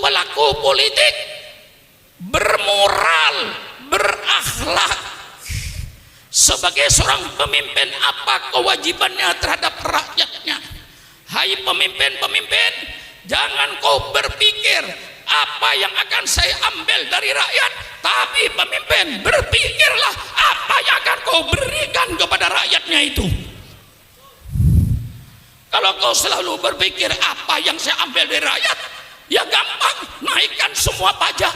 pelaku politik bermoral, berakhlak. Sebagai seorang pemimpin, apa kewajibannya terhadap rakyatnya? Hai pemimpin-pemimpin, jangan kau berpikir apa yang akan saya ambil dari rakyat, tapi pemimpin, berpikirlah apa yang akan kau berikan kepada rakyatnya itu. Kalau kau selalu berpikir apa yang saya ambil dari rakyat, ya gampang, naikkan semua pajak.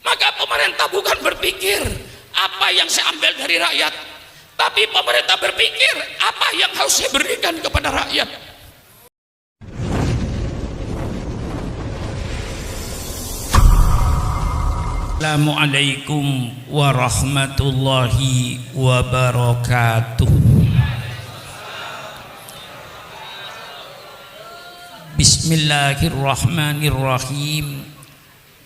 Maka pemerintah bukan berpikir apa yang saya ambil dari rakyat, tapi pemerintah berpikir apa yang harus saya berikan kepada rakyat. Assalamualaikum warahmatullahi wabarakatuh. Bismillahirrahmanirrahim.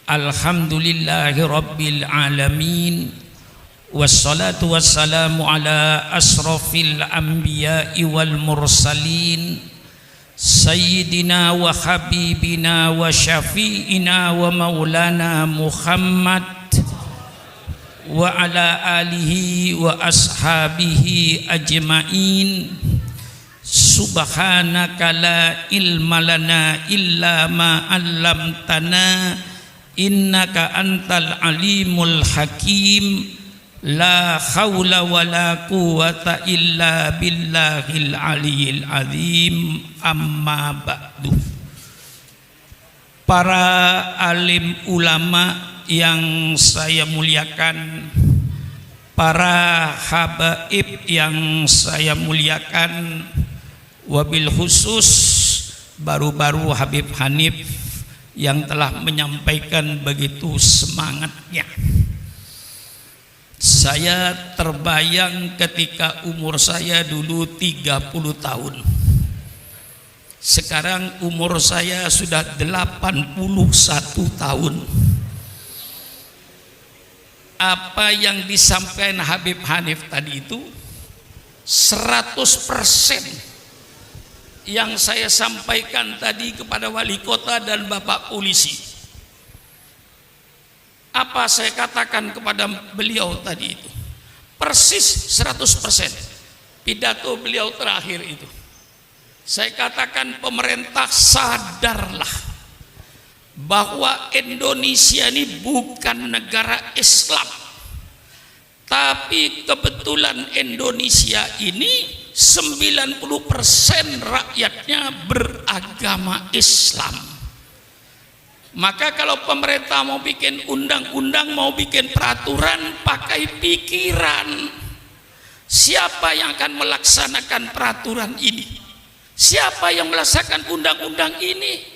Alhamdulillahi rabbil alamin. Wassalatu wassalamu ala asrafil anbiya'i wal mursalin, sayyidina wa habibina wa syafi'ina wa maulana Muhammad wa ala alihi wa ashabihi ajma'in. Subhanaka la ilma lana illa ma 'allamtana innaka antal alimul hakim. La haula wa la quwata illa billahil aliyil azim. Amma ba'du. Para alim ulama yang saya muliakan, para habaib yang saya muliakan, wabil khusus baru-baru Habib Hanif yang telah menyampaikan begitu semangatnya. Saya terbayang ketika umur saya dulu 30 tahun. Sekarang umur saya sudah 81 tahun. Apa yang disampaikan Habib Hanif tadi itu 100% yang saya sampaikan tadi kepada wali kota dan bapak polisi. Apa saya katakan kepada beliau tadi itu persis 100%. Pidato beliau terakhir itu saya katakan, pemerintah sadarlah bahwa Indonesia ini bukan negara Islam, tapi kebetulan Indonesia ini 90% rakyatnya beragama Islam. Maka kalau pemerintah mau bikin undang-undang, mau bikin peraturan, pakai pikiran. Siapa yang akan melaksanakan peraturan ini? Siapa yang melaksanakan undang-undang ini?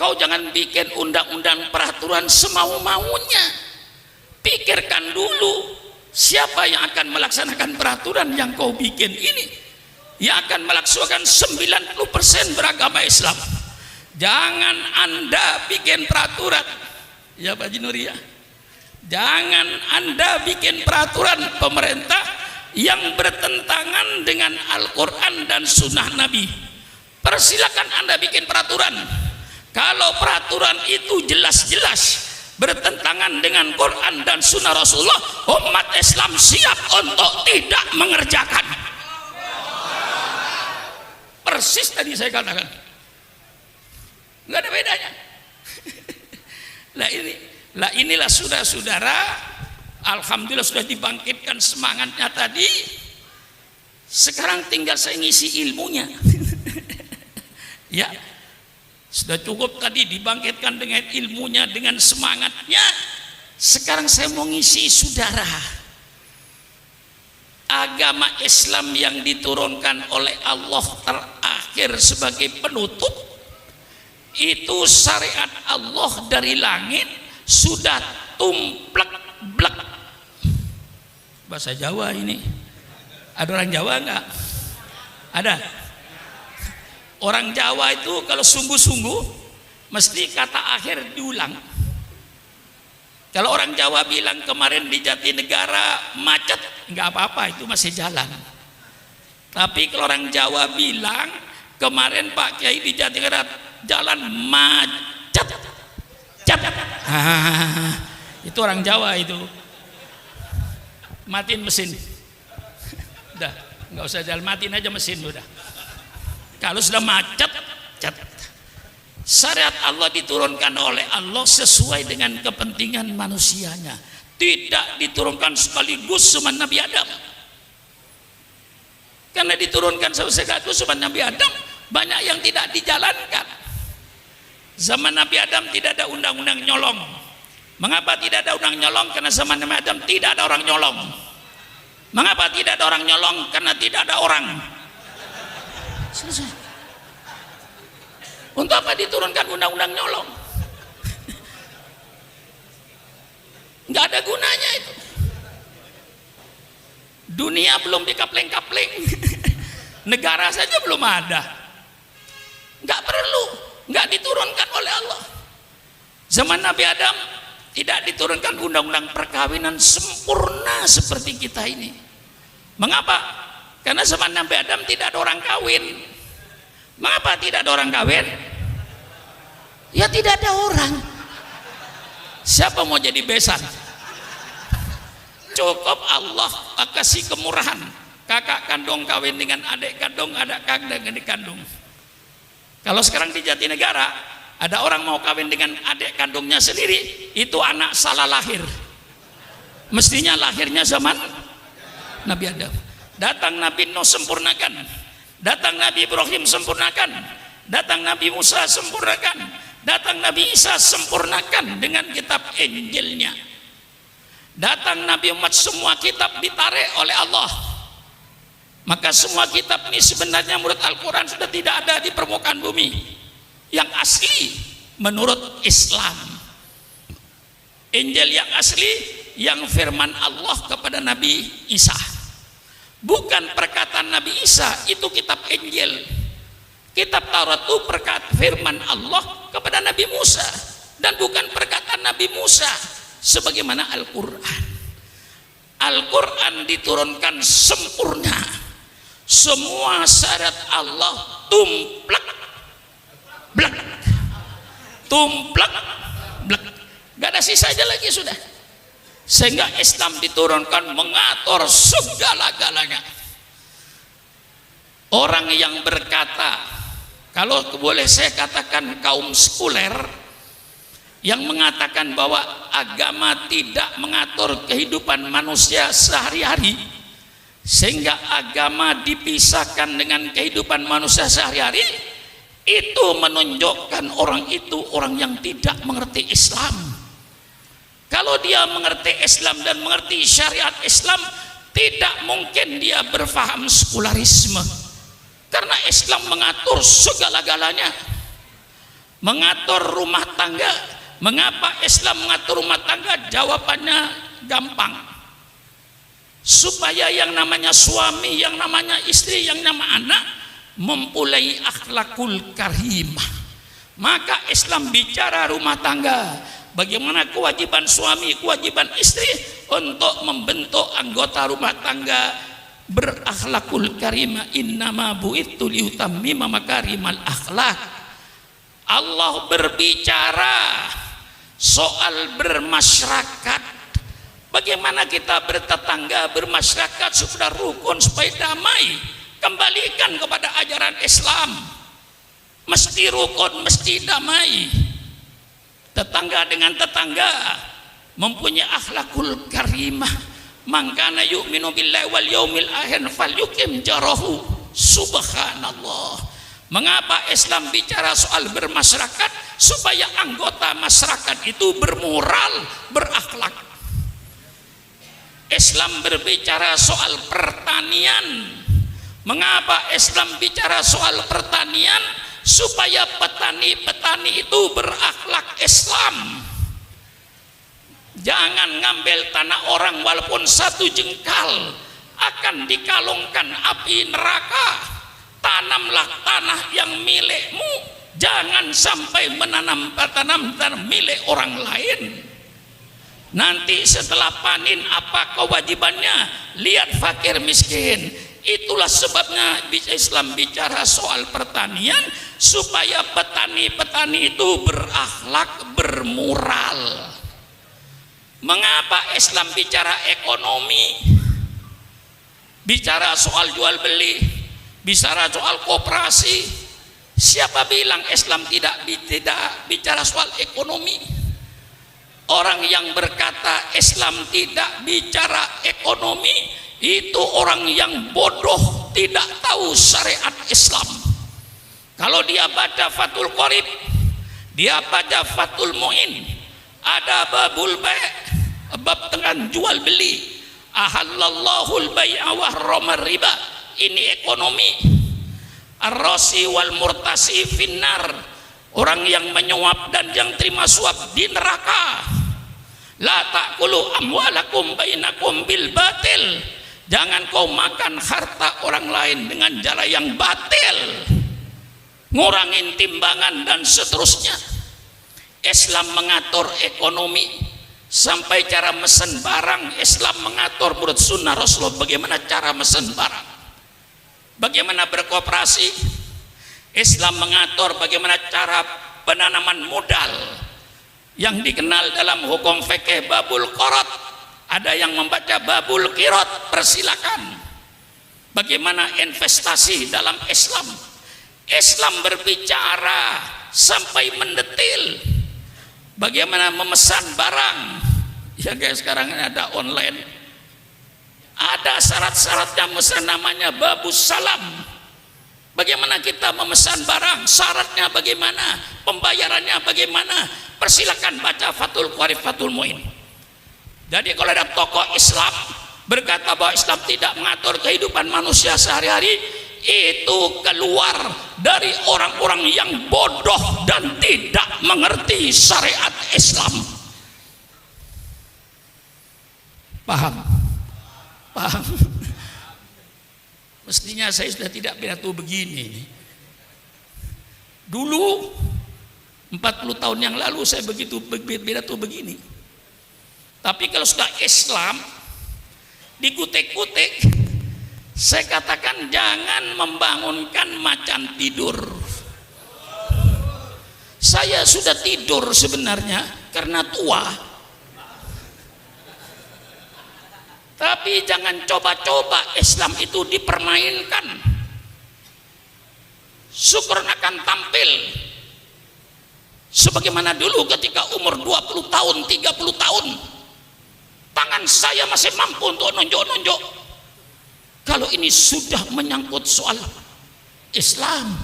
Kau jangan bikin undang-undang peraturan semau-maunya. Pikirkan dulu, siapa yang akan melaksanakan peraturan yang kau bikin ini? Yang akan melaksanakan 90% beragama Islam. Jangan Anda bikin peraturan, ya Pak Jinuria. Jangan Anda bikin peraturan pemerintah yang bertentangan dengan Al-Quran dan Sunnah Nabi. Persilakan Anda bikin peraturan. Kalau peraturan itu jelas-jelas bertentangan dengan Quran dan Sunnah Rasulullah, umat Islam siap untuk tidak mengerjakan. Persis tadi saya katakan. Nggak ada bedanya. Inilah saudara-saudara, alhamdulillah sudah dibangkitkan semangatnya tadi. Sekarang tinggal saya ngisi ilmunya. Ya, sudah cukup tadi dibangkitkan dengan ilmunya, dengan semangatnya. Sekarang saya mau ngisi saudara. Agama Islam yang diturunkan oleh Allah terakhir sebagai penutup, itu syariat Allah dari langit sudah tumplek-blek. Bahasa Jawa ini. Ada orang Jawa enggak? Ada. Orang Jawa itu kalau sungguh-sungguh mesti kata akhir diulang. Kalau orang Jawa bilang kemarin di Jatinegara macet, enggak apa-apa, itu masih jalan. Tapi kalau orang Jawa bilang kemarin Pak Kiai di Jatinegara jalan macet. Itu orang Jawa itu. Matiin mesin. Udah, nggak usah jalan, matiin aja mesin udah. Kalau sudah macet, syariat Allah diturunkan oleh Allah sesuai dengan kepentingan manusianya. Tidak diturunkan sekaligus sama Nabi Adam. Karena diturunkan sekaligus sama Nabi Adam, banyak yang tidak dijalankan. Zaman Nabi Adam tidak ada undang-undang nyolong. Mengapa tidak ada undang nyolong? Karena zaman Nabi Adam tidak ada orang nyolong. Mengapa tidak ada orang nyolong? Karena tidak ada orang. Selesai. Untuk apa diturunkan undang-undang nyolong? Nggak ada gunanya itu. Dunia belum dikapling-kapling. Negara saja belum ada. Nggak perlu. Nggak diturunkan oleh Allah. Zaman Nabi Adam tidak diturunkan undang-undang perkawinan sempurna seperti kita ini. Mengapa? Karena zaman Nabi Adam tidak ada orang kawin. Mengapa tidak ada orang kawin? Ya tidak ada orang. Siapa mau jadi besan? Cukup Allah kasih kemurahan. Kakak kandung kawin dengan adik kandung, adik kandung. Kalau sekarang di Jatinegara ada orang mau kawin dengan adik kandungnya sendiri, itu anak salah lahir. Mestinya lahirnya zaman Nabi Adam. Datang Nabi Nuh sempurnakan, datang Nabi Ibrahim sempurnakan, datang Nabi Musa sempurnakan, datang Nabi Isa sempurnakan dengan kitab Injilnya. Datang Nabi Muhammad, semua kitab ditarik oleh Allah. Maka semua kitab ini sebenarnya menurut Al-Quran sudah tidak ada di permukaan bumi. Yang asli menurut Islam, Injil yang asli yang firman Allah kepada Nabi Isa, bukan perkataan Nabi Isa. Itu kitab Injil. Kitab Taurat itu perkataan firman Allah kepada Nabi Musa, dan bukan perkataan Nabi Musa sebagaimana Al-Quran. Al-Quran diturunkan sempurna. Semua syariat Allah tumplak blak, tumplak blak, gak ada sisanya lagi sudah. Sehingga Islam diturunkan mengatur segala-galanya. Orang yang berkata, kalau boleh saya katakan kaum sekuler, yang mengatakan bahwa agama tidak mengatur kehidupan manusia sehari-hari, sehingga agama dipisahkan dengan kehidupan manusia sehari-hari, itu menunjukkan orang itu orang yang tidak mengerti Islam. Kalau dia mengerti Islam dan mengerti syariat Islam, tidak mungkin dia berfaham sekularisme, karena Islam mengatur segala-galanya, mengatur rumah tangga. Mengapa Islam mengatur rumah tangga? Jawabannya gampang. Supaya yang namanya suami, yang namanya istri, yang nama anak mempunyai akhlakul karimah. Maka Islam bicara rumah tangga, bagaimana kewajiban suami, kewajiban istri untuk membentuk anggota rumah tangga berakhlakul karimah. Innama bu'itsu liutammima makarimal akhlak. Allah berbicara soal bermasyarakat. Bagaimana kita bertetangga, bermasyarakat supaya rukun, supaya damai. Kembalikan kepada ajaran Islam. Mesti rukun, mesti damai. Tetangga dengan tetangga mempunyai akhlakul karimah. Man kana yu'minu billahi wal yaumil akhir falyukim jarahu. Subhanallah. Mengapa Islam bicara soal bermasyarakat? Supaya anggota masyarakat itu bermoral, berakhlak. Islam berbicara soal pertanian. Mengapa Islam bicara soal pertanian? Supaya petani-petani itu berakhlak Islam. Jangan ngambil tanah orang walaupun satu jengkal, akan dikalungkan api neraka. Tanamlah tanah yang milikmu, jangan sampai menanam tanam milik orang lain. Nanti setelah panen apa kewajibannya? Lihat fakir miskin, Itulah sebabnya Islam bicara soal pertanian, supaya petani-petani itu berakhlak, bermoral. Mengapa Islam bicara ekonomi, bicara soal jual beli, bicara soal koperasi? Siapa bilang Islam tidak bicara soal ekonomi? Orang yang berkata Islam tidak bicara ekonomi itu orang yang bodoh, tidak tahu syariat Islam. Kalau dia baca Fathul Qorib, dia baca Fathul Mu'in, ada babul bai', bab tentang jual beli, ahallallahul bai'a wa harramar riba, ini ekonomi. Ar-rasi wal murtasi finnar, orang yang menyuap dan yang terima suap di neraka. La ta'kulu amwalakum bainakum bil batil, jangan kau makan harta orang lain dengan cara yang batil, ngurangin timbangan dan seterusnya. Islam mengatur ekonomi sampai cara mesen barang. Islam mengatur menurut sunnah Rasulullah bagaimana cara mesen barang, bagaimana berkooperasi. Islam mengatur bagaimana cara penanaman modal yang dikenal dalam hukum fikih babul qarad. Ada yang membaca babul qirat, persilakan. Bagaimana investasi dalam Islam? Islam berbicara sampai mendetil bagaimana memesan barang. Ya guys, sekarang ada online, ada syarat-syaratnya, memesan namanya babus salam. Bagaimana kita memesan barang, syaratnya bagaimana, pembayarannya bagaimana? Persilakan baca Fathul Qorib, Fathul Mu'in. Jadi kalau ada tokoh Islam berkata bahwa Islam tidak mengatur kehidupan manusia sehari-hari, itu keluar dari orang-orang yang bodoh dan tidak mengerti syariat Islam. Paham? Paham? Mestinya saya sudah tidak pidato begini. Dulu 40 tahun yang lalu saya begitu pidato begini. Tapi kalau sudah Islam dikutik-kutik, saya katakan jangan membangunkan macan tidur. Saya sudah tidur sebenarnya karena tua, tapi jangan coba-coba Islam itu dipermainkan. Syukur akan tampil sebagaimana dulu ketika umur 20 tahun, 30 tahun. Tangan saya masih mampu untuk nonjok-nonjok. Kalau ini sudah menyangkut soal Islam.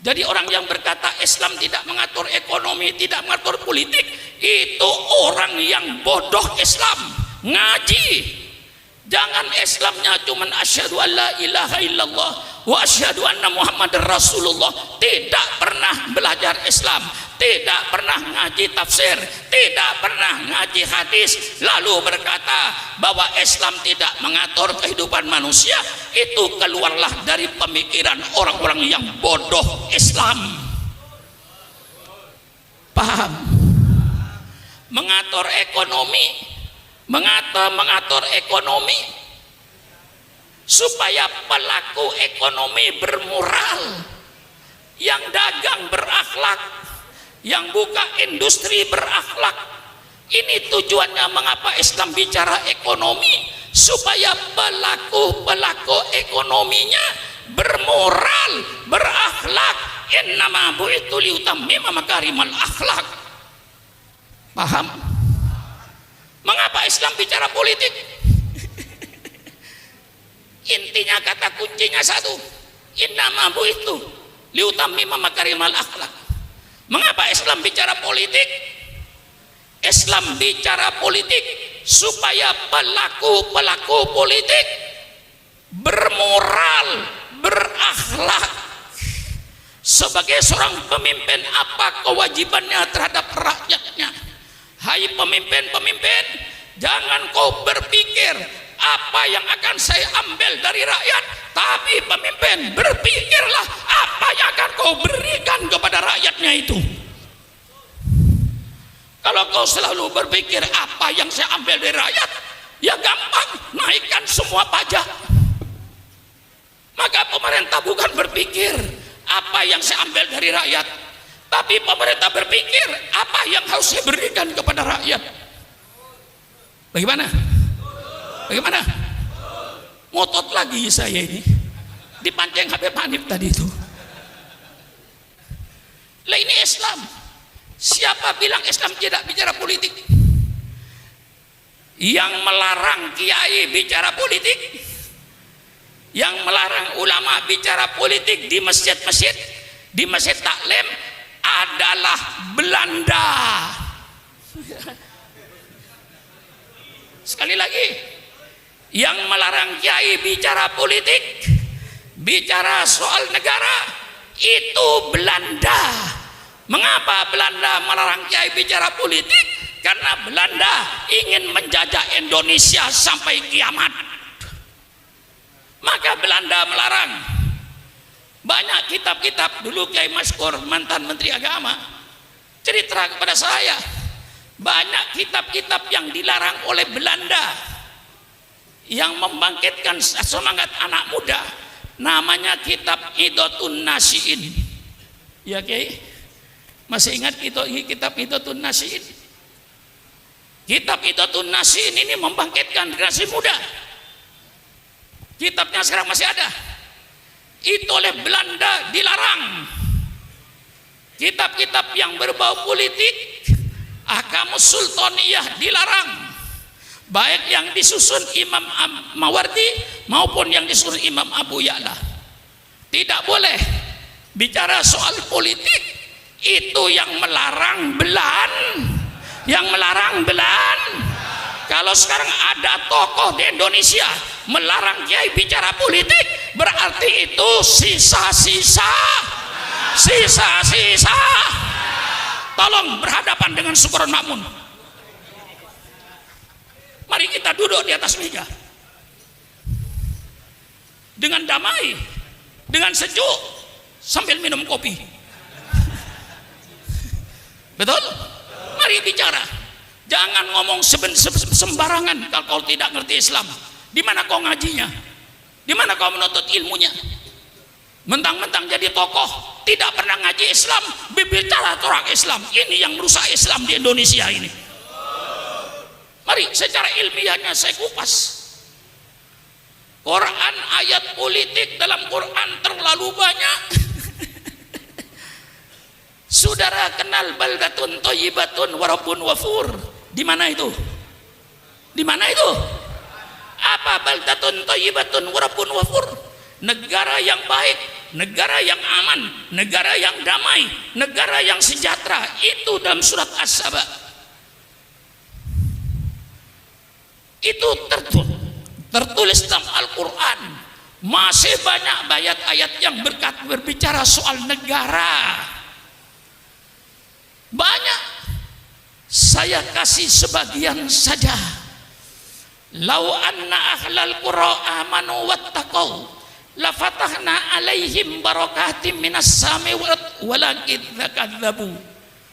Jadi orang yang berkata Islam tidak mengatur ekonomi, tidak mengatur politik, itu orang yang bodoh Islam. Ngaji. Jangan Islamnya cuma asyhadu an la ilaha illallah wa asyhadu anna Muhammadar Rasulullah, tidak pernah belajar Islam, tidak pernah ngaji tafsir, tidak pernah ngaji hadis, lalu berkata bahwa Islam tidak mengatur kehidupan manusia. Itu keluarlah dari pemikiran orang-orang yang bodoh Islam. Paham? Mengatur ekonomi, mengatur ekonomi supaya pelaku ekonomi bermoral, yang dagang berakhlak, yang buka industri berakhlak. Ini tujuannya mengapa Islam bicara ekonomi, supaya pelaku ekonominya bermoral, berakhlak. Innama bu'itsu liutammima makarimal akhlak. Paham? Mengapa Islam bicara politik? Intinya kata kuncinya satu, innama bu'itsu liutammima makarimal akhlak. Mengapa Islam bicara politik? Islam bicara politik supaya pelaku politik bermoral, berakhlak. Sebagai seorang pemimpin, apa kewajibannya terhadap rakyatnya? Hai pemimpin-pemimpin, jangan kau berpikir apa yang akan saya ambil dari rakyat, tapi pemimpin berpikirlah apa yang akan kau berikan kepada rakyatnya itu. Kalau kau selalu berpikir apa yang saya ambil dari rakyat, ya gampang, naikkan semua pajak. Maka pemerintah bukan berpikir apa yang saya ambil dari rakyat, tapi pemerintah berpikir apa yang harus saya berikan kepada rakyat. Bagaimana? Bagaimana? Ngotot lagi saya ini, dipancing Habib Hanif tadi itu. Lah ini Islam. Siapa bilang Islam tidak bicara politik? Yang melarang kiai bicara politik, yang melarang ulama bicara politik di masjid-masjid, di masjid taklim adalah Belanda. Sekali lagi, yang melarang kiai bicara politik, bicara soal negara, itu Belanda. Mengapa Belanda melarang kiai bicara politik? Karena Belanda ingin menjajah Indonesia sampai kiamat. Maka Belanda melarang. Banyak kitab-kitab, dulu Kiai Maskur, mantan Menteri Agama, cerita kepada saya, banyak kitab-kitab yang dilarang oleh Belanda yang membangkitkan semangat anak muda. Namanya kitab Idotun Nasiin. Ya Kiai, masih ingat kitab Idotun Nasiin? Kitab Idotun Nasiin ini membangkitkan generasi muda. Kitabnya sekarang masih ada. Itu oleh Belanda dilarang. Kitab-kitab yang berbau politik, Ahkamus Sultaniyah dilarang. Baik yang disusun Imam Mawardi maupun yang disusun Imam Abu Ya'la. Tidak boleh bicara soal politik. Itu yang melarang Belanda. Yang melarang Belanda. Kalau sekarang ada tokoh di Indonesia melarang kiai bicara politik, berarti itu sisa-sisa. Tolong berhadapan dengan Syukuron Makmun. Mari kita duduk di atas meja dengan damai, dengan sejuk, sambil minum kopi. Betul? Mari bicara. Jangan ngomong sembarangan kalau tidak ngerti Islam. Di mana kau ngajinya? Di mana kau menuntut ilmunya? Mentang-mentang jadi tokoh tidak pernah ngaji Islam, berbicara orang Islam. Ini yang merusak Islam di Indonesia ini. Mari secara ilmiahnya saya kupas. Quran, ayat politik dalam Quran terlalu banyak. Saudara kenal baldatun thayyibatun wa rabbun ghafur? Di mana itu? Di mana itu? Apa baldatun thayyibatun wa rabbun ghafur? Negara yang baik, negara yang aman, negara yang damai, negara yang sejahtera. Itu dalam surat As-Saba. Itu tertulis dalam Al-Quran. Masih banyak ayat-ayat yang berbicara soal negara. Banyak. Saya kasih sebagian saja. Lau anna ahlal qura amanu wattaqau la fatahna alaihim barakatim minas sami walakin dzakadzabu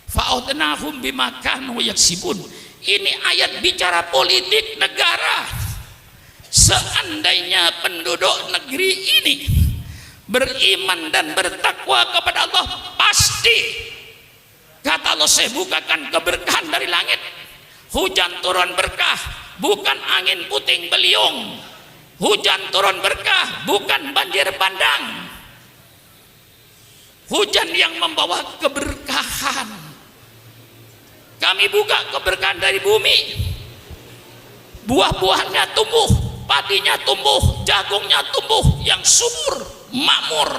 fa'udnahum bima kanu yaksibun. Ini ayat bicara politik negara. Seandainya penduduk negeri ini beriman dan bertakwa kepada Allah, pasti kata Allah, saya bukakan keberkahan dari langit. Hujan turun berkah, bukan angin puting beliung. Hujan turun berkah, bukan banjir bandang. Hujan yang membawa keberkahan. Kami buka keberkahan dari bumi. Buah-buahannya tumbuh, padinya tumbuh, jagungnya tumbuh, yang subur, makmur.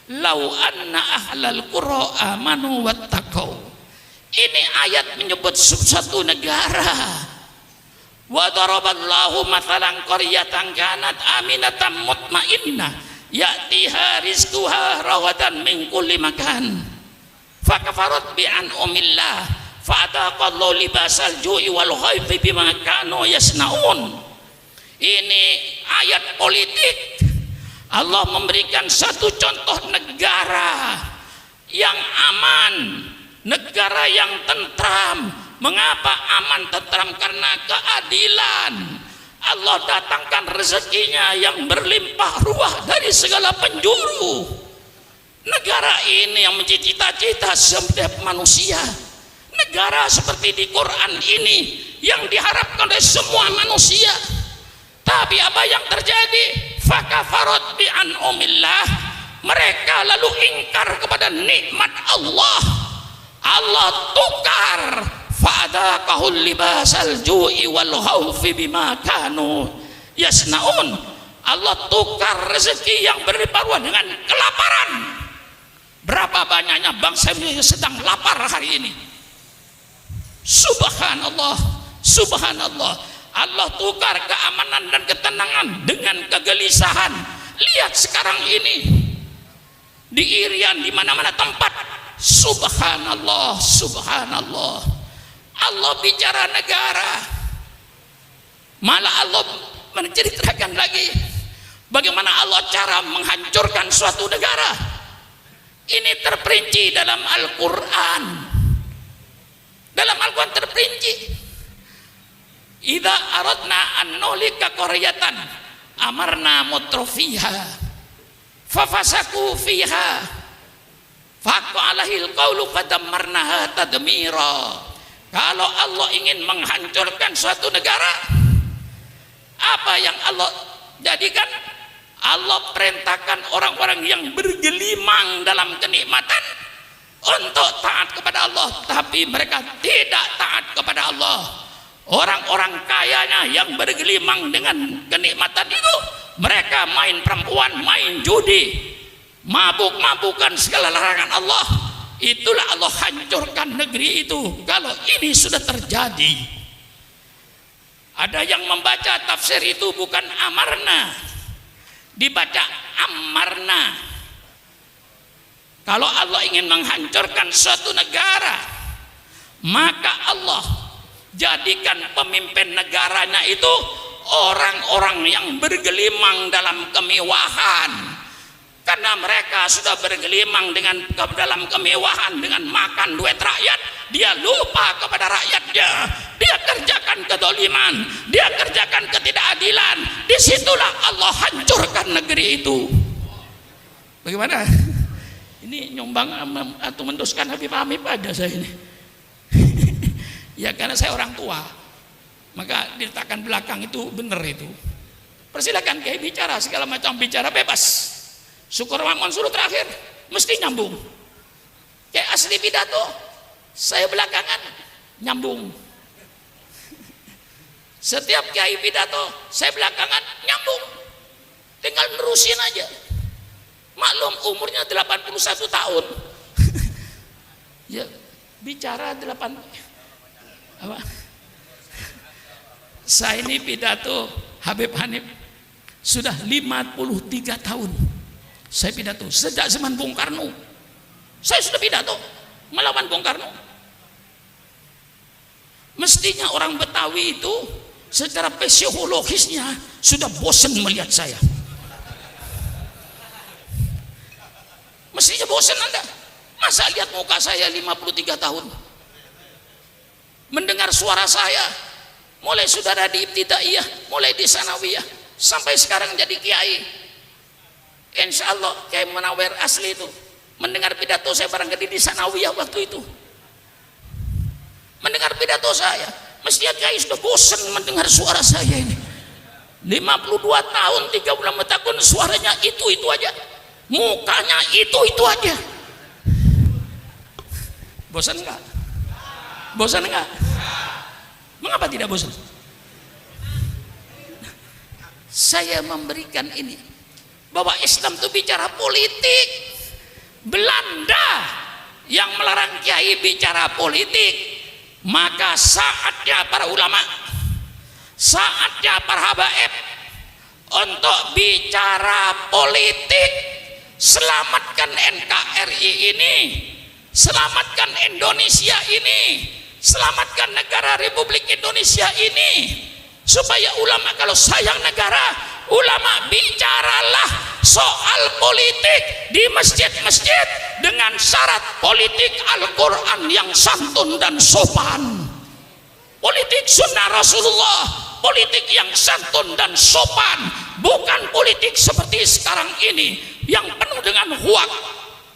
Lau anna ahlal qura amanu wattaqau. Ini ayat menyebut satu negara. Wa daraballahu mathalan qaryatan kanat aminatan mutmainnah ya'tiha rizquha rawadan min kulli makan fakafarat bi an'amillah fa'adaqallahu libasal ju'i wal khawfi bima kanu yasnaun. Ini ayat politik. Allah memberikan satu contoh negara yang aman, negara yang tentram. Mengapa aman tentram? Karena keadilan. Allah datangkan rezekinya yang berlimpah ruah dari segala penjuru. Negara ini yang menjadi cita-cita setiap manusia. Negara seperti di Quran ini yang diharapkan oleh semua manusia. Tapi apa yang terjadi? Fakafarat bi an'umillah. Mereka lalu ingkar kepada nikmat Allah. Allah tukar fa'adaqahul libasal ju'i wal khaufi bima kanu yasnaun. Allah tukar rezeki yang berlimpah ruah dengan kelaparan. Berapa banyaknya bangsa Indonesia sedang lapar hari ini. Subhanallah, subhanallah. Allah tukar keamanan dan ketenangan dengan kegelisahan. Lihat sekarang ini di Irian, di mana-mana tempat. Subhanallah, subhanallah. Allah bicara negara, malah Allah menceritakan lagi bagaimana Allah cara menghancurkan suatu negara. Ini terperinci dalam Al-Quran. Dalam Al-Quran terperinci. Idza aradna an nuhlika qaryatan amarna mutrafiha fafasaku fiha faqa alaihil qawlu fadammarnaha tadmira. Kalau Allah ingin menghancurkan suatu negara, apa yang Allah jadikan? Allah perintahkan orang-orang yang bergelimang dalam kenikmatan untuk taat kepada Allah, tapi mereka tidak taat kepada Allah. Orang-orang kayanya yang bergelimang dengan kenikmatan itu, mereka main perempuan, main judi, mabuk-mabukan segala larangan Allah. Itulah Allah hancurkan negeri itu. Kalau ini sudah terjadi, ada yang membaca tafsir itu bukan amarna, dibaca amarna. Kalau Allah ingin menghancurkan suatu negara, maka Allah jadikan pemimpin negaranya itu orang-orang yang bergelimang dalam kemewahan. Karena mereka sudah bergelimang dalam kemewahan, dengan makan duit rakyat, dia lupa kepada rakyatnya. Dia kerjakan kedoliman, dia kerjakan ketidakadilan. Disitulah Allah hancurkan negeri itu. Bagaimana? Ini nyumbang atau mendoskan Habib Hamid pada saya ini. Ya karena saya orang tua, maka diletakkan belakang itu benar itu. Persilakan Kiai bicara, segala macam bicara bebas. Syukur Mamun suruh terakhir mesti nyambung. Kayak asli pidato, saya belakangan nyambung. Setiap kiai pidato saya belakangan nyambung. Tinggal nerusin aja. Maklum umurnya 81 tahun. Ya, bicara 8 apa? Saya ini pidato Habib Hanif sudah 53 tahun. Saya pidato sejak zaman Bung Karno. Saya sudah pidato melawan Bung Karno. Mestinya orang Betawi itu secara psikologisnya sudah bosan melihat saya. Mestinya bosan Anda. Masa lihat muka saya 53 tahun, mendengar suara saya mulai saudara di ibtidaiyah, mulai di sanawiyah, sampai sekarang jadi kiai. Insya Allah Kiai Munawir asli itu mendengar pidato saya barangkali di sanawiyah waktu itu, mendengar pidato saya, mestinya Kiai sudah bosan mendengar suara saya ini. 52 tahun 36 tahun suaranya itu aja, mukanya itu aja. Bosan enggak? Bosan enggak? Mengapa tidak bosan? Saya memberikan ini bahwa Islam itu bicara politik. Belanda yang melarang kiai bicara politik, maka saatnya para ulama, saatnya para habaib untuk bicara politik. Selamatkan NKRI ini, selamatkan Indonesia ini, selamatkan negara Republik Indonesia ini, supaya ulama kalau sayang negara, ulama bicaralah soal politik di masjid-masjid dengan syarat politik Al-Quran yang santun dan sopan. politik sunnah Rasulullah, politik yang santun dan sopan, bukan politik seperti sekarang ini yang penuh dengan hoak,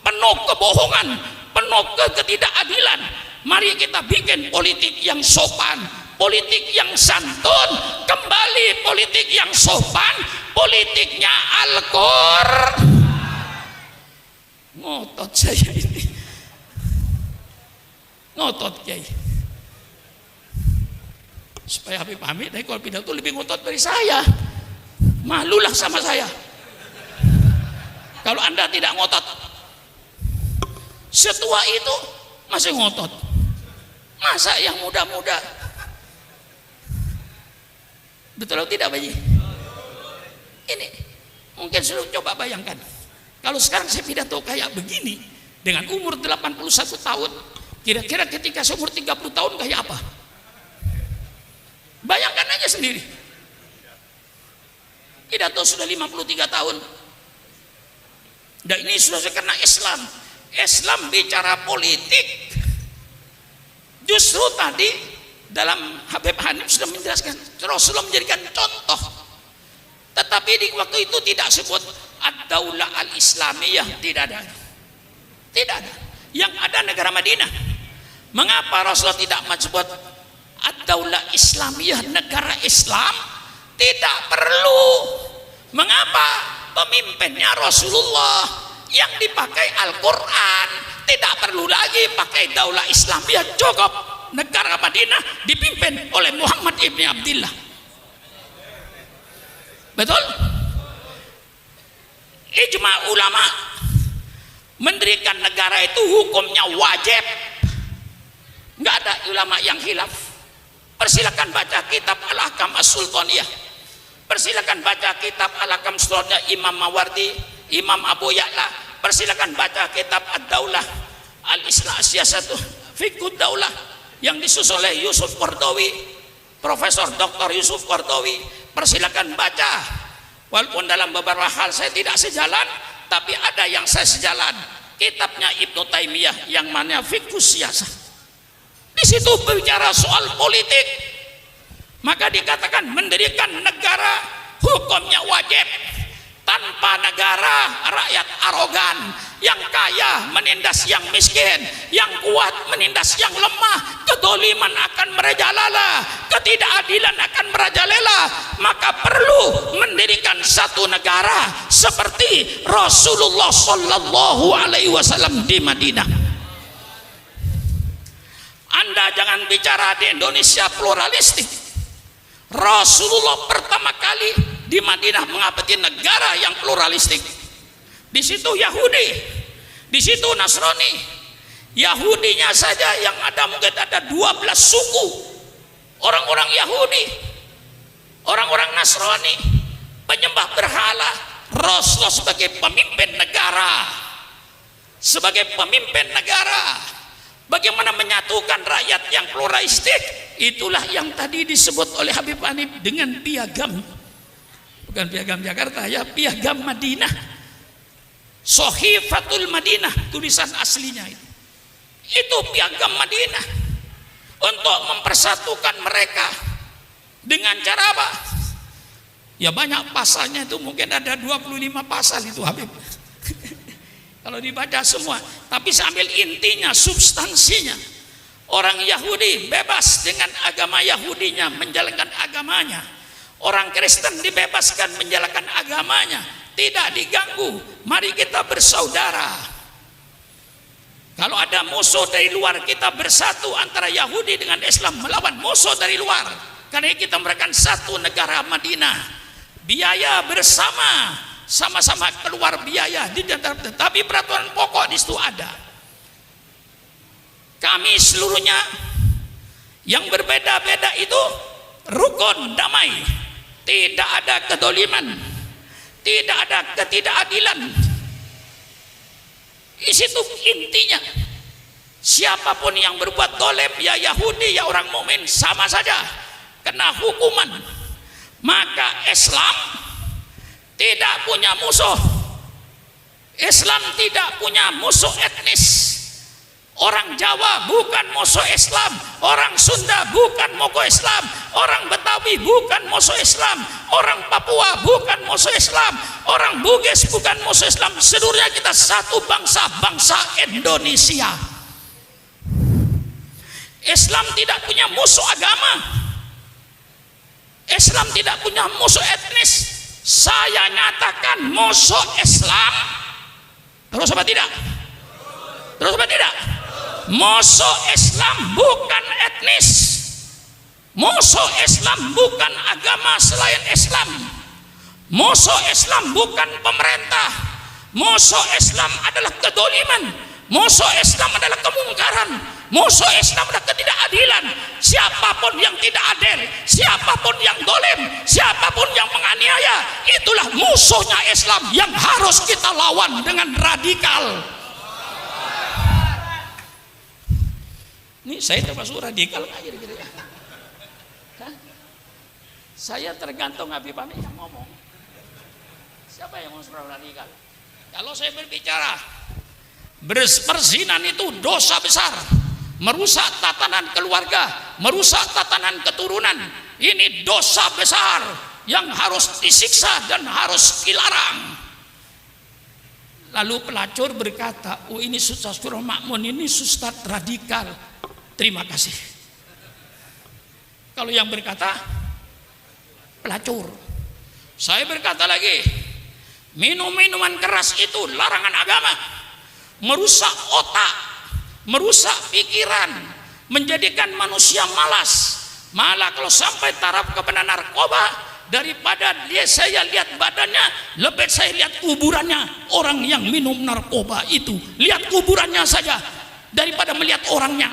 penuh kebohongan, penuh ketidakadilan. Mari kita bikin politik yang sopan, politik yang santun, kembali politik yang sopan, politiknya Al-Qur'an. Ngotot saya ini, ngotot Kiai. Supaya Habib Hamid kalau pidato lebih ngotot dari saya, malulah sama saya kalau Anda tidak ngotot. Setua itu masih ngotot, masa yang muda-muda? Betul atau tidak, Bayi? Ini mungkin sudah coba bayangkan, kalau sekarang saya pidato kayak begini dengan umur 81 tahun, kira-kira ketika seumur 30 tahun kayak apa? Bayangkan aja sendiri. Pidato sudah 53 tahun. Dan ini sudah karena Islam. Islam bicara politik. Justru tadi dalam Habib Hanif sudah menjelaskan, Rasulullah menjadikan contoh. Tetapi di waktu itu tidak sebut ad-daulah al-islamiyah, tidak ada. Tidak ada. Yang ada negara Madinah. Mengapa Rasulullah tidak menyebut ad-daulah islamiyah, negara Islam? Tidak perlu. Mengapa? Pemimpinnya Rasulullah, yang dipakai Al-Quran. Tidak perlu lagi pakai daulah islamiyah, cukup negara Madinah dipimpin oleh Muhammad ibn Abdullah. Betul? Ijma ulama mendirikan negara itu hukumnya wajib. Nggak ada ulama yang khilaf. Persilakan baca kitab Al-Ahkam As-Sultaniyah, persilakan baca kitab Al-Ahkam As-Sultaniyah Imam Mawardi, Imam Abu Ya'la. Persilakan baca kitab Ad-Daulah Al-Islam Siyasatu Fiqhud Daulah yang disusun oleh Yusuf Qardawi, Profesor Dr. Yusuf Qardawi. Persilakan baca. Walaupun dalam beberapa hal saya tidak sejalan, tapi ada yang saya sejalan. Kitabnya Ibnu Taimiyah yang mana Fiqhus Siyasah. Di situ berbicara soal politik. Maka dikatakan mendirikan negara hukumnya wajib. Tanpa negara, rakyat arogan, yang kaya menindas yang miskin, yang kuat menindas yang lemah, kedoliman akan merajalela, ketidakadilan akan merajalela. Maka perlu mendirikan satu negara seperti Rasulullah Sallallahu Alaihi Wasallam di Madinah. Anda jangan bicara di Indonesia pluralistik. Rasulullah pertama kali di Madinah mengabdi negara yang pluralistik. Di situ Yahudi, di situ Nasrani. Yahudinya saja yang ada mungkin ada 12 suku. Orang-orang Yahudi, orang-orang Nasrani, penyembah berhala. Rasulullah sebagai pemimpin negara, sebagai pemimpin negara, bagaimana menyatukan rakyat yang pluralistik? Itulah yang tadi disebut oleh Habib Hanif dengan piagam. Bukan piagam Jakarta ya, piagam Madinah, Sohifatul Madinah, tulisan aslinya itu piagam Madinah untuk mempersatukan mereka. Dengan cara apa? Ya banyak pasalnya, itu mungkin ada 25 pasal itu Habib kalau dibaca semua, tapi sambil intinya, substansinya. Orang Yahudi bebas dengan agama Yahudinya, menjalankan agamanya. Orang Kristen dibebaskan menjalankan agamanya, tidak diganggu. Mari kita bersaudara. Kalau ada musuh dari luar, kita bersatu antara Yahudi dengan Islam melawan musuh dari luar. Karena kita memberikan satu negara Madinah. Biaya bersama, sama-sama keluar biaya, tetapi peraturan pokok di situ ada. Kami seluruhnya yang berbeda-beda itu rukun damai. Tidak ada kedoliman, tidak ada ketidakadilan. Di situ intinya. Siapapun yang berbuat dolim, ya Yahudi ya orang mukmin, sama saja kena hukuman. Maka Islam tidak punya musuh. Islam tidak punya musuh etnis. Orang Jawa bukan musuh Islam, orang Sunda bukan musuh Islam, orang Betawi bukan musuh Islam, orang Papua bukan musuh Islam, orang Bugis bukan musuh Islam. Seluruhnya kita satu bangsa, bangsa Indonesia. Islam tidak punya musuh agama, Islam tidak punya musuh etnis. Saya nyatakan musuh Islam, terus apa tidak? Terus apa tidak? Musuh Islam bukan etnis, musuh Islam bukan agama selain Islam, musuh Islam bukan pemerintah, musuh Islam adalah kedoliman, musuh Islam adalah kemungkaran, musuh Islam adalah ketidakadilan. Siapapun yang tidak adil, siapapun yang dolim, siapapun yang menganiaya, itulah musuhnya Islam yang harus kita lawan dengan radikal. Ini saya termasuk radikal nggak kira-kira ya? Saya tergantung Habib Amin yang ngomong. Siapa yang ngomong radikal? Kalau saya berbicara perzinahan itu dosa besar, merusak tatanan keluarga, merusak tatanan keturunan, ini dosa besar yang harus disiksa dan harus dilarang. Lalu pelacur berkata, oh ini Ustaz Surah Makmun, ini Ustaz radikal. Terima kasih. Kalau yang berkata pelacur, saya berkata lagi, minum minuman keras itu larangan agama, merusak otak, merusak pikiran, menjadikan manusia malas. Malah kalau sampai taraf kepada narkoba, daripada saya lihat badannya, lebih saya lihat kuburannya. Orang yang minum narkoba itu, lihat kuburannya saja daripada melihat orangnya.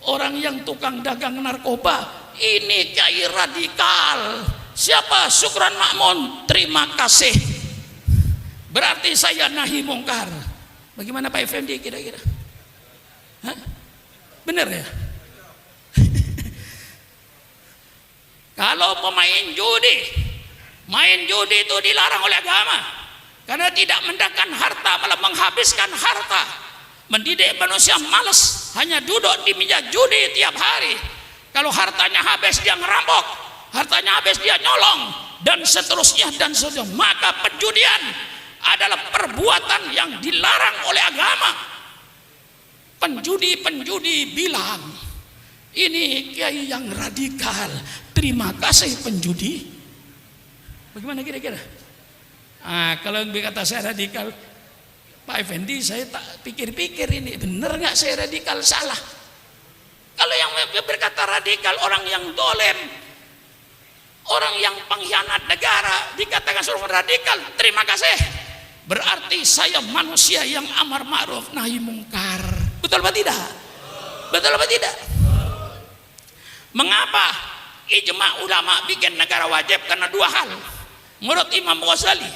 Orang yang tukang dagang narkoba ini kiai radikal. Siapa? Syukran Makmun. Terima kasih. Berarti saya nahi mungkar. Bagaimana Pak Effendi kira-kira? Benar ya? Kalau pemain judi, main judi itu dilarang oleh agama karena tidak mendatangkan harta, malah menghabiskan harta. Mendidik manusia malas, hanya duduk di meja judi tiap hari. Kalau hartanya habis dia ngerampok, hartanya habis dia nyolong, dan seterusnya dan seterusnya. Maka penjudian adalah perbuatan yang dilarang oleh agama. Penjudi bilang, ini kiai yang radikal. Terima kasih penjudi. Bagaimana kira-kira? Kalau berkata saya radikal, Pak Effendi, saya tak pikir-pikir ini benar nggak saya radikal, salah. Kalau yang berkata radikal orang yang dolim, orang yang pengkhianat negara, dikatakan seorang radikal, terima kasih. Berarti saya manusia yang amar ma'ruf nahi mungkar. Betul apa tidak? Betul apa tidak? Mengapa ijma ulama bikin negara wajib? Karena dua hal. Menurut Imam Ghazali,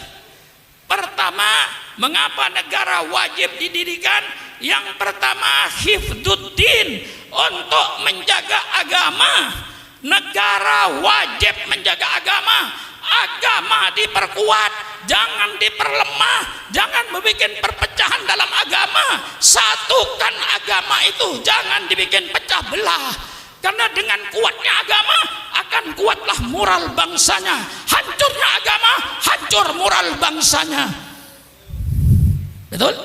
pertama, mengapa negara wajib didirikan? Yang pertama, hifdzuddin, untuk menjaga agama. Negara wajib menjaga agama. Agama diperkuat, jangan diperlemah, jangan membuat perpecahan dalam agama. Satukan agama itu, jangan dibikin pecah belah. Karena dengan kuatnya agama akan kuatlah moral bangsanya. Hancurnya agama, hancur moral bangsanya. Betul?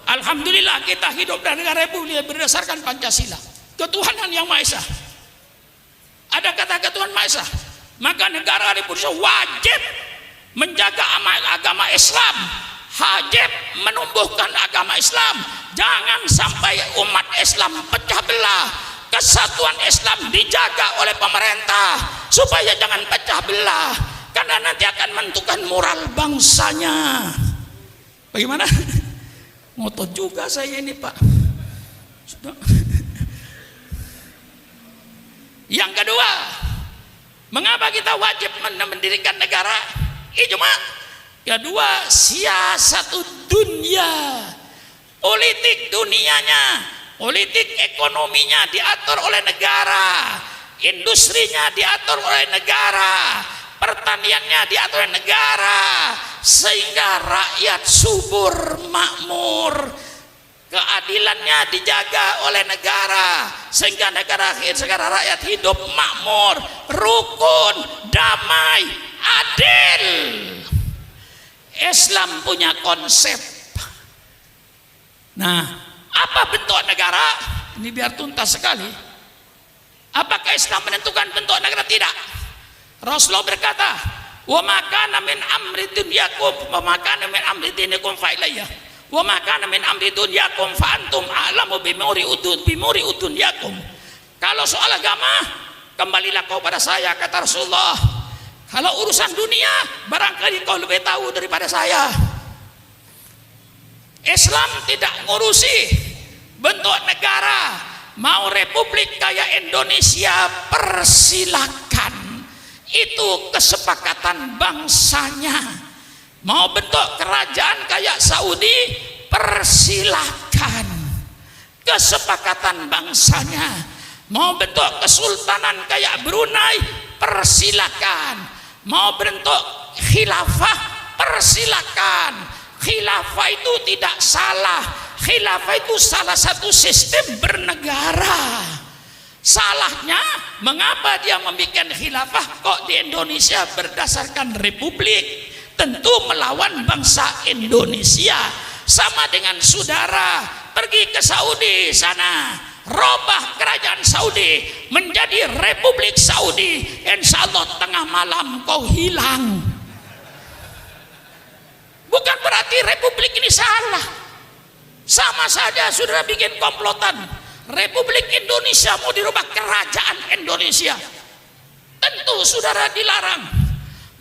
Alhamdulillah kita hidup dalam negara republik berdasarkan Pancasila, ketuhanan yang Maha Esa. Ada kata ketuhanan Maha Esa, maka negara republik wajib menjaga agama Islam, wajib menumbuhkan agama Islam. Jangan sampai umat Islam pecah belah. Kesatuan Islam dijaga oleh pemerintah supaya jangan pecah belah, karena nanti akan menentukan moral bangsanya. Bagaimana? Ngotot juga saya ini Pak. Sudah. Yang kedua, mengapa kita wajib mendirikan negara? Ijma. Kedua, siasatu dunia, politik dunianya, politik ekonominya diatur oleh negara, industrinya diatur oleh negara, pertaniannya diatur oleh negara, sehingga rakyat subur makmur. keadilannya dijaga oleh negara sehingga rakyat hidup makmur, rukun, damai, adil. Islam punya konsep. Nah, apa bentuk negara? Ini biar tuntas sekali. Apakah Islam menentukan bentuk negara? Tidak. Rasulullah berkata, "Wa ma kana min amri dunyakum wa ma kana min amri dinikum fa ilayya. Wa ma kana min amri dunyakum fa antum a'lamu bimuri udunyakum." Kalau soal agama, kembalilah kau pada saya, kata Rasulullah. Kalau urusan dunia, barangkali kau lebih tahu daripada saya. Islam tidak ngurusi bentuk negara. Mau republik kayak Indonesia, persilakan. Itu kesepakatan bangsanya. Mau bentuk kerajaan kayak Saudi, persilakan. Kesepakatan bangsanya. Mau bentuk kesultanan kayak Brunei, persilakan. Mau bentuk khilafah, persilakan. Khilafah itu tidak salah. Khilafah itu salah satu sistem bernegara. Salahnya, mengapa dia membuat khilafah kok di Indonesia berdasarkan republik? Tentu melawan bangsa Indonesia. Sama dengan saudara pergi ke Saudi sana, robah kerajaan Saudi menjadi Republik Saudi, insya Allah tengah malam kau hilang. Bukan berarti republik ini salah. Sama saja saudara bikin komplotan, Republik Indonesia mau dirubah kerajaan Indonesia, tentu saudara dilarang.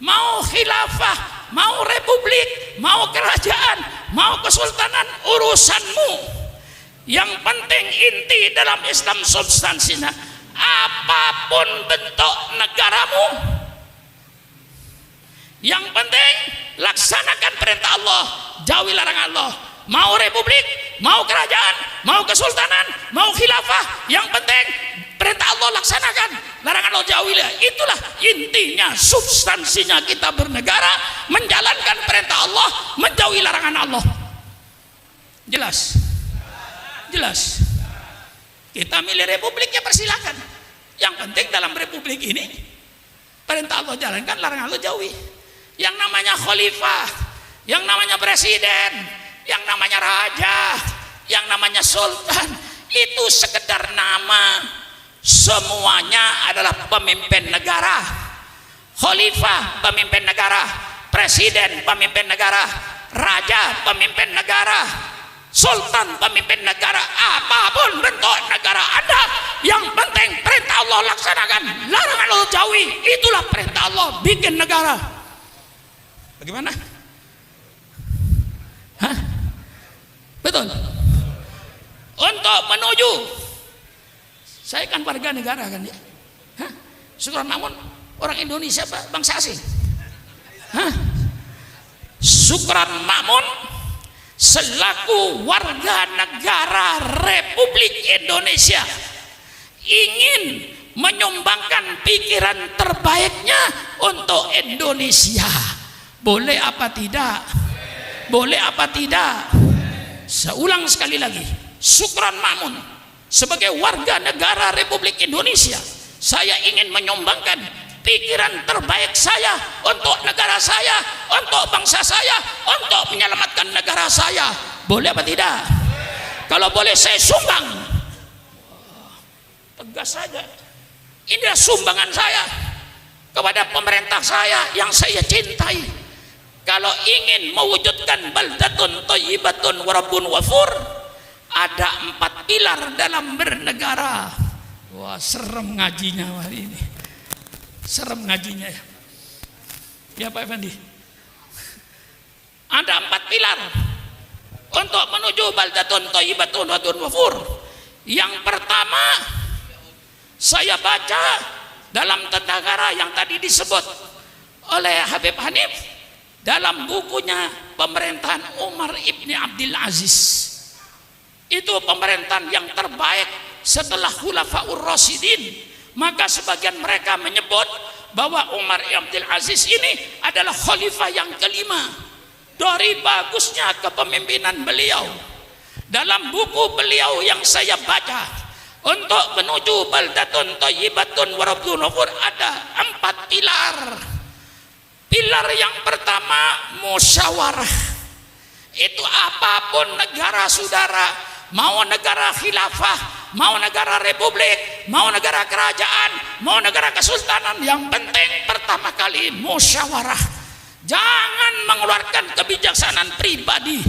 Mau khilafah, mau republik, mau kerajaan, mau kesultanan, urusanmu. Yang penting inti dalam Islam substansinya, apapun bentuk negaramu, yang penting laksanakan perintah Allah, jauhi larangan Allah. Mau republik, mau kerajaan, mau kesultanan, mau khilafah, yang penting perintah Allah laksanakan, larangan Allah jauhilah. Itulah intinya, substansinya kita bernegara, menjalankan perintah Allah, menjauhi larangan Allah. Jelas? Jelas. Kita milih republik, ya persilakan. Yang penting dalam republik ini perintah Allah jalankan, larangan Allah jauhi. Yang namanya khalifah, yang namanya presiden, yang namanya raja, yang namanya sultan, itu sekedar nama. Semuanya adalah pemimpin negara. Khalifah pemimpin negara, presiden pemimpin negara, raja pemimpin negara, sultan pemimpin negara. Apapun bentuk negara Anda, yang penting perintah Allah laksanakan, larangan Allah jauhi. Itulah perintah Allah bikin negara. Bagaimana? Hah? Betul. Untuk menuju, saya kan warga negara kan ya. Hah? Syukran namun orang Indonesia bangsa asing. Hah? Syukran Makmun selaku warga negara Republik Indonesia ingin menyumbangkan pikiran terbaiknya untuk Indonesia. Boleh apa tidak? Boleh apa tidak? Saya ulang sekali lagi, Syukran Makmun sebagai warga negara Republik Indonesia, saya ingin menyumbangkan pikiran terbaik saya untuk negara saya, untuk bangsa saya, untuk menyelamatkan negara saya. Boleh apa tidak? Kalau boleh saya sumbang. Tegas saja. Inilah sumbangan saya kepada pemerintah saya yang saya cintai. Kalau ingin mewujudkan baldatun thayyibatun wa rabbun ghafur, ada 4 pilar dalam bernegara. Wah, serem ngajinya hari ini. Serem ngajinya ya. Ya Pak Effendi. Ada 4 pilar untuk menuju baldatun thayyibatun wa rabbun ghafur. Yang pertama, saya baca dalam tata negara yang tadi disebut oleh Habib Hanif dalam bukunya Pemerintahan Umar Ibni Abdul Aziz. Itu pemerintahan yang terbaik setelah Khulafaur Rasyidin. Maka sebagian mereka menyebut bahwa Umar Ibn Abdul Aziz ini adalah khalifah yang kelima. Dari bagusnya kepemimpinan beliau, dalam buku beliau yang saya baca, untuk menuju baldatun thayyibatun wa rabbun ghafur ada 4 pilar. Pilar yang pertama musyawarah. Itu apapun negara saudara, mau negara khilafah, mau negara republik, mau negara kerajaan, mau negara kesultanan, yang penting pertama kali musyawarah. Jangan mengeluarkan kebijaksanaan pribadi.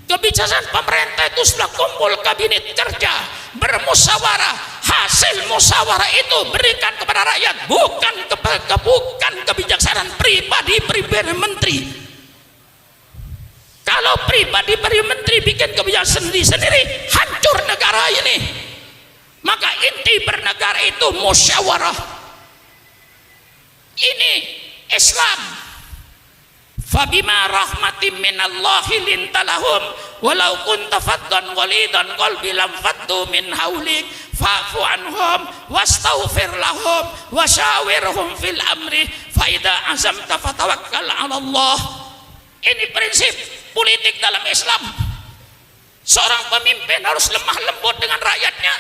Kebijaksanaan pemerintah itu sudah kumpul kabinet kerja, bermusyawarah. Hasil musyawarah itu berikan kepada rakyat, bukan kebijaksanaan pribadi menteri. Kalau pribadi menteri bikin kebijaksanaan sendiri, hancur negara ini. Maka inti bernegara itu musyawarah. Ini Islam. Fabima rahmatin minallahi lintalahum walau kunta faddan ghalidan qalbi lam faddu min haulik fa'fu anhum wastaghfir lahum wasyawirhum fil amri fa idza azamta fatawakkal 'ala Allah. Ini prinsip politik dalam Islam. Seorang pemimpin harus lemah lembut dengan rakyatnya.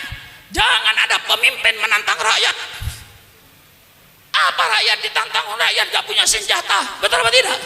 Jangan ada pemimpin menantang rakyat. Apa rakyat ditantang rakyat gak punya senjata? Betul apa tidak?